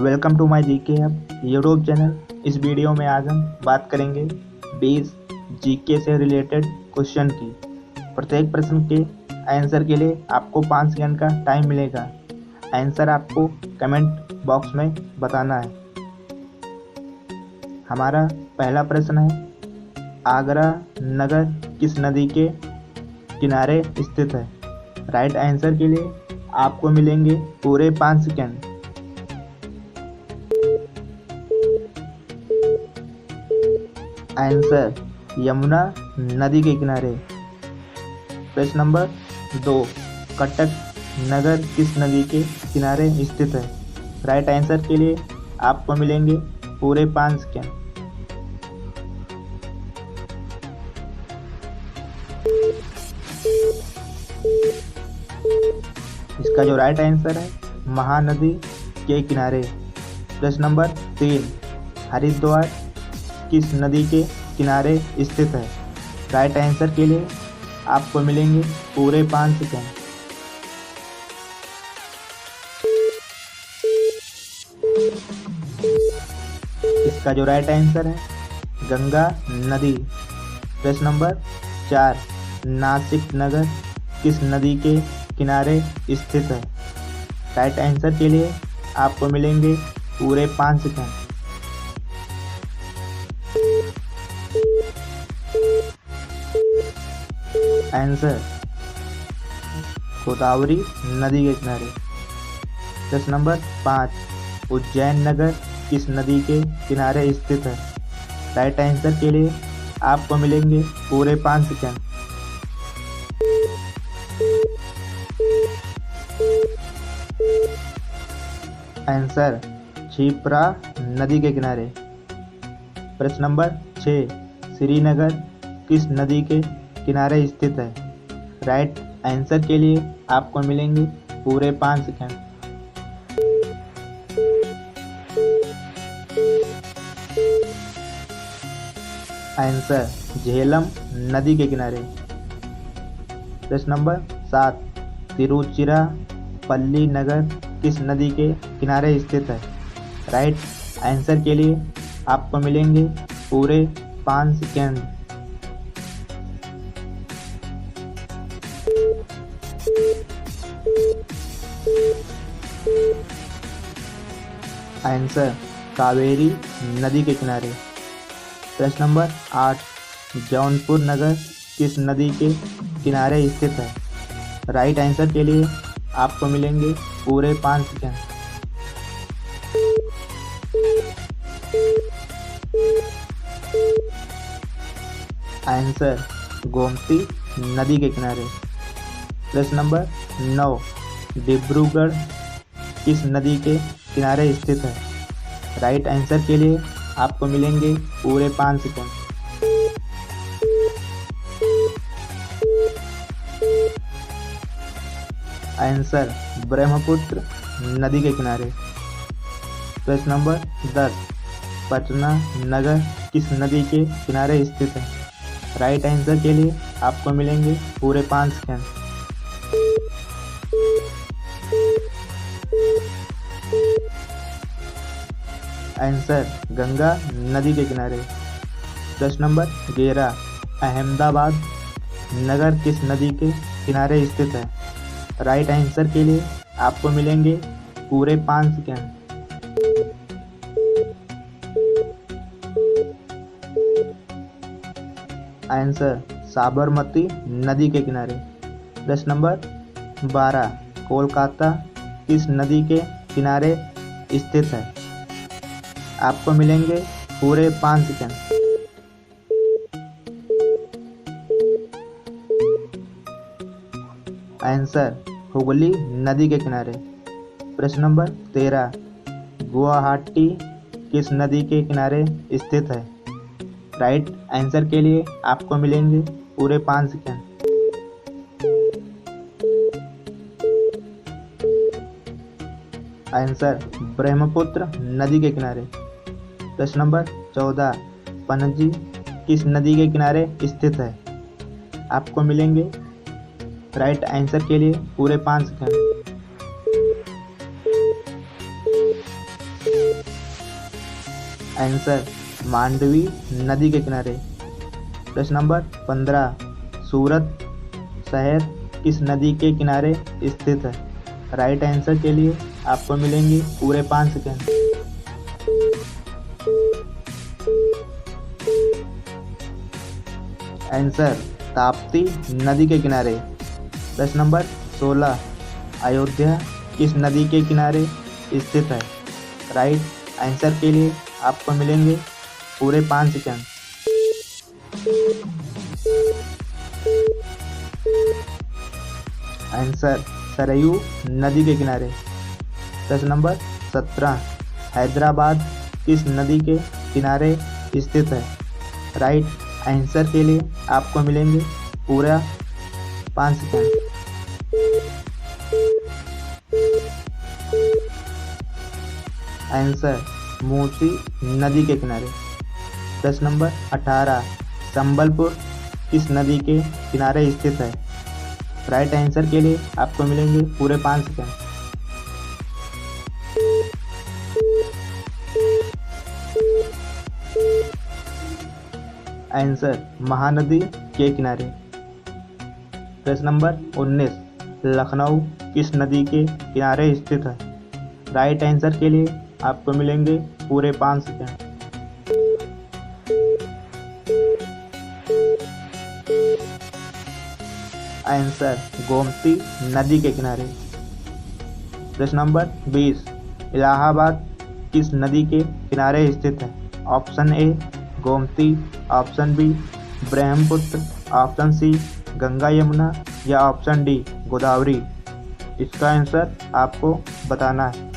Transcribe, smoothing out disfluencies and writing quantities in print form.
Welcome to my GK hub YouTube channel. इस video में आज हम बात करेंगे 20 जीके से रिलेटेड क्वेश्चन की। प्रत्येक प्रश्न के आंसर के लिए आपको 5 सेकंड का टाइम मिलेगा। आंसर आपको कमेंट बॉक्स में बताना है। हमारा पहला प्रश्न है, आगरा नगर किस नदी के किनारे स्थित है? राइट आंसर के लिए आपको मिलेंगे पूरे 5 सेकंड। आंसर यमुना नदी के किनारे। प्रश्न नंबर 2, कटक नगर किस नदी के किनारे स्थित है? राइट आंसर के लिए आपको मिलेंगे पूरे 5 सेकंड। इसका जो राइट आंसर है महानदी के किनारे। प्रश्न नंबर 3, हरिद्वार किस नदी के किनारे स्थित है? राइट आंसर के लिए आपको मिलेंगे पूरे 5 सेकंड। इसका जो राइट आंसर है गंगा नदी। प्रश्न नंबर 4, नासिक नगर किस नदी के किनारे स्थित है? राइट आंसर के लिए आपको मिलेंगे पूरे 5 सेकंड। आंसर गोदावरी नदी के किनारे। प्रश्न नंबर 5, उज्जैन नगर किस नदी के किनारे स्थित है? राइट आंसर के लिए आपको मिलेंगे पूरे 5 सेकंड। आंसर क्षिप्रा नदी के किनारे। प्रश्न नंबर 6, श्रीनगर किस नदी के किनारे स्थित है? राइट आंसर के लिए आपको मिलेंगे पूरे 5 सेकंड। आंसर झेलम नदी के किनारे। प्रश्न नंबर 7, तिरुचिरापल्ली नगर किस नदी के किनारे स्थित है? राइट आंसर के लिए आपको मिलेंगे पूरे 5 सेकंड। आंसर कावेरी नदी के किनारे। प्रश्न नंबर 8, जौनपुर नगर किस नदी के किनारे स्थित है? राइट आंसर के लिए आपको मिलेंगे पूरे 5 सेकंड। आंसर गोमती नदी के किनारे। प्रश्न नंबर 9, डिब्रूगढ़ किस नदी के किनारे स्थित है? राइट आंसर के लिए आपको मिलेंगे पूरे 5 सेकंड। आंसर ब्रह्मपुत्र नदी के किनारे। प्रश्न नंबर 10, पटना नगर किस नदी के किनारे स्थित है? राइट आंसर के लिए आपको मिलेंगे पूरे 5 सेकंड। आंसर गंगा नदी के किनारे। प्रश्न नंबर 11, अहमदाबाद नगर किस नदी के किनारे स्थित है? राइट आंसर के लिए आपको मिलेंगे पूरे 5 सेकंड। आंसर साबरमती नदी के किनारे। प्रश्न नंबर 12, कोलकाता किस नदी के किनारे स्थित है? आपको मिलेंगे पूरे 5 सेकंड। आंसर हुगली नदी के किनारे। प्रश्न नंबर 13, गुवाहाटी किस नदी के किनारे स्थित है? राइट आंसर के लिए आपको मिलेंगे पूरे 5 सेकंड। आंसर ब्रह्मपुत्र नदी के किनारे। प्रश्न नंबर 14, पणजी किस नदी के किनारे स्थित है? आपको मिलेंगे राइट आंसर के लिए पूरे 5 सेकंड। आंसर मांडवी नदी के किनारे। प्रश्न नंबर 15, सूरत शहर किस नदी के किनारे स्थित है? राइट आंसर के लिए आपको मिलेंगे पूरे 5 सेकंड। आंसर ताप्ती नदी के किनारे। प्रश्न नंबर 16, अयोध्या किस नदी के किनारे स्थित है? राइट आंसर के लिए आपको मिलेंगे पूरे 5 सेकंड। आंसर सरयू नदी के किनारे। प्रश्न नंबर 17, हैदराबाद किस नदी के किनारे स्थित है? राइट आंसर के लिए आपको मिलेंगे पूरा 5 सेकंड। आंसर मूसी नदी के किनारे। प्रश्न नंबर 18, संबलपुर किस नदी के किनारे स्थित है? राइट आंसर के लिए आपको मिलेंगे पूरे 5 सेकंड। आंसर महानदी के किनारे। प्रश्न नंबर 19, लखनऊ किस नदी के किनारे स्थित है? राइट आंसर के लिए आपको मिलेंगे पूरे 5 सेकंड। आंसर गोमती नदी के किनारे। प्रश्न नंबर 20, इलाहाबाद किस नदी के किनारे स्थित है? Option A Gomti, option B Brahmaputra, option C Ganga Yamuna या ऑप्शन डी गोदावरी। इसका आंसर आपको बताना है।